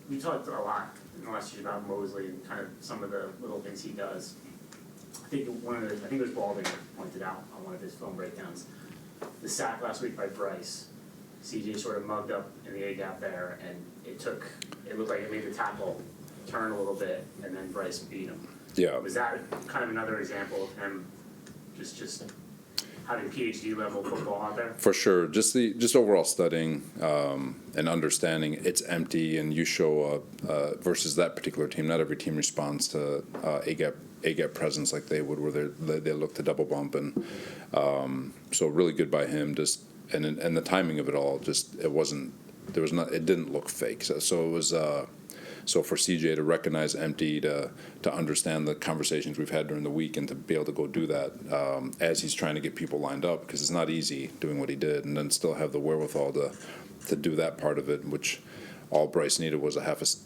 We talked a lot in the last year about Mosley and kind of some of the little things he does. I think it was Baldwin pointed out on one of his film breakdowns, the sack last week by Bryce. CJ sort of mugged up in the A-gap there, and it looked like it made the tackle turn a little bit, and then Bryce beat him. Yeah. Was that kind of another example of him just having PhD level football out there? For sure, just overall studying and understanding it's empty, and you show up versus that particular team. Not every team responds to A-gap presence like they would, where they look to double bump, and so really good by him. Just and the timing of it all, it didn't look fake. So it was. So for CJ to recognize empty, to understand the conversations we've had during the week, and to be able to go do that as he's trying to get people lined up, because it's not easy doing what he did, and then still have the wherewithal to do that part of it, which all Bryce needed was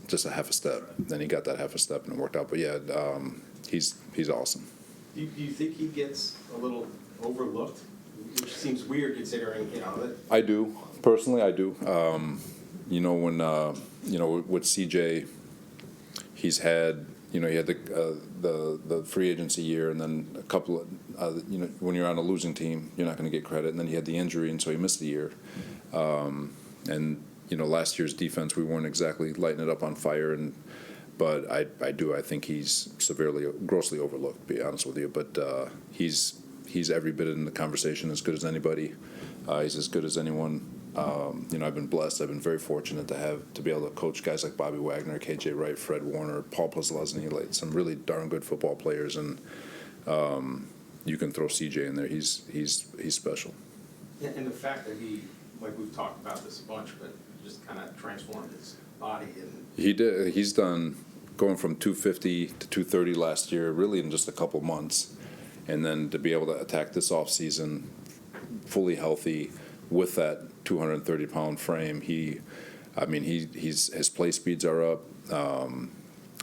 just a half a step. Then he got that half a step, and it worked out. But yeah, he's awesome. Do you think he gets a little overlooked, which seems weird considering that? I do personally. I do. With CJ, he's had, he had the free agency year, and then a couple of, when you're on a losing team, you're not going to get credit. And then he had the injury, and so he missed the year. Last year's defense, we weren't exactly lighting it up on fire. But I think he's grossly overlooked, to be honest with you. But he's every bit in the conversation, as good as anybody. He's as good as anyone. I've been blessed. I've been very fortunate to be able to coach guys like Bobby Wagner, KJ Wright, Fred Warner, Paul Plesney, like some really darn good football players, and you can throw CJ in there. He's special. Yeah, and the fact that he, like we've talked about this a bunch, but just kind of transformed his body. And he did. He's done going from 250 to 230 last year, really in just a couple months, and then to be able to attack this off season fully healthy with that 230-pound frame. His play speeds are up.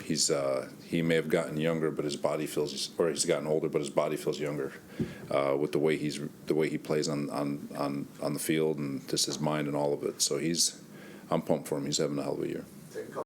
He may have gotten younger, but his body feels, or he's gotten older, but his body feels younger with the way he plays on the field, and just his mind and all of it. So I'm pumped for him. He's having a hell of a year.